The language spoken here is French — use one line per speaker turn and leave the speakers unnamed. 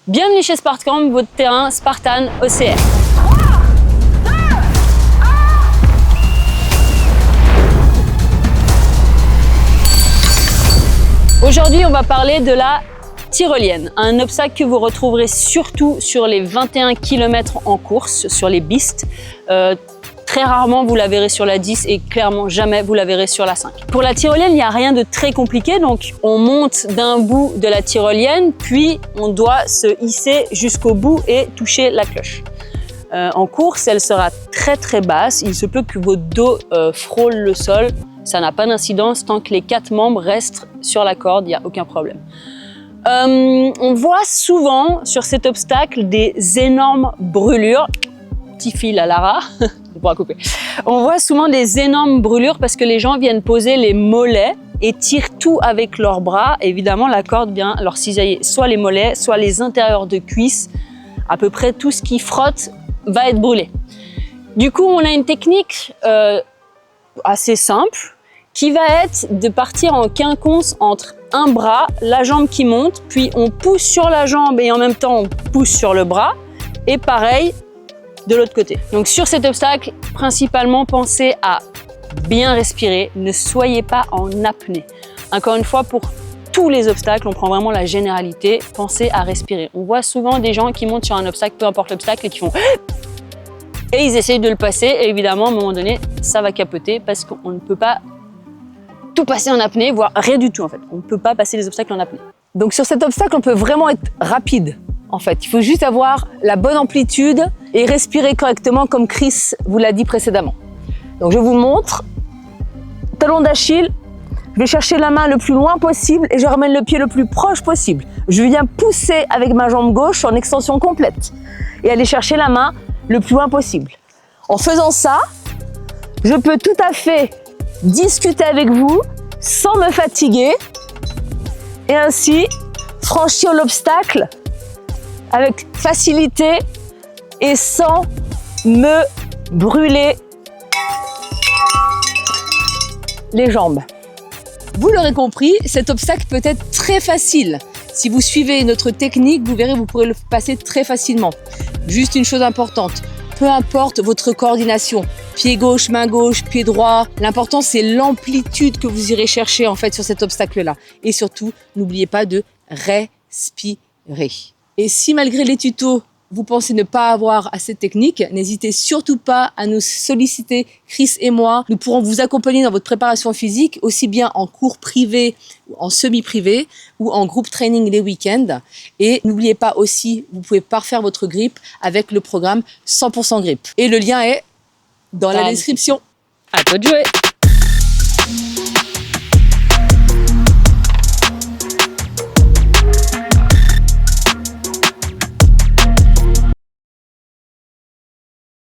Bienvenue chez SpartCamp, votre terrain Spartan OCR. Aujourd'hui, on va parler de la tyrolienne, un obstacle que vous retrouverez surtout sur les 21 km en course, sur les pistes. Très rarement, vous la verrez sur la 10 et clairement jamais vous la verrez sur la 5. Pour la tyrolienne, il n'y a rien de très compliqué. Donc, on monte d'un bout de la tyrolienne, puis on doit se hisser jusqu'au bout et toucher la cloche. En course, elle sera très basse. Il se peut que votre dos frôle le sol. Ça n'a pas d'incidence tant que les 4 membres restent sur la corde, il n'y a aucun problème. On voit souvent sur cet obstacle des énormes brûlures. Petit fil à Lara, on pourra couper. On voit souvent des énormes brûlures parce que les gens viennent poser les mollets et tirent tout avec leurs bras. Évidemment, la corde vient leur cisailler soit les mollets, soit les intérieurs de cuisses. À peu près tout ce qui frotte va être brûlé. Du coup, on a une technique assez simple qui va être de partir en quinconce entre un bras, la jambe qui monte, puis on pousse sur la jambe et en même temps on pousse sur le bras. Et pareil, de l'autre côté. Donc sur cet obstacle, principalement pensez à bien respirer, ne soyez pas en apnée. Encore une fois, pour tous les obstacles, on prend vraiment la généralité, pensez à respirer. On voit souvent des gens qui montent sur un obstacle, peu importe l'obstacle, et qui font et ils essayent de le passer, et évidemment, à un moment donné, ça va capoter parce qu'on ne peut pas tout passer en apnée, voire rien du tout en fait. On ne peut pas passer les obstacles en apnée.
Donc sur cet obstacle, on peut vraiment être rapide. En fait, il faut juste avoir la bonne amplitude et respirer correctement comme Chris vous l'a dit précédemment. Donc je vous montre, talon d'Achille, je vais chercher la main le plus loin possible et je ramène le pied le plus proche possible. Je viens pousser avec ma jambe gauche en extension complète et aller chercher la main le plus loin possible. En faisant ça, je peux tout à fait discuter avec vous sans me fatiguer et ainsi franchir l'obstacle avec facilité et sans me brûler les jambes. Vous l'aurez compris, cet obstacle peut être très facile. Si vous suivez notre technique, vous verrez, vous pourrez le passer très facilement. Juste une chose importante, peu importe votre coordination, pied gauche, pied droit, l'important c'est l'amplitude que vous irez chercher en fait sur cet obstacle-là. Et surtout, n'oubliez pas de respirer. Et si malgré les tutos, vous pensez ne pas avoir assez de technique, n'hésitez surtout pas à nous solliciter, Chris et moi. Nous pourrons vous accompagner dans votre préparation physique, aussi bien en cours privé, en semi-privé ou en groupe training les week-ends. Et n'oubliez pas aussi, vous pouvez parfaire votre grip avec le programme 100% grip. Et le lien est dans la description.
À toi de jouer.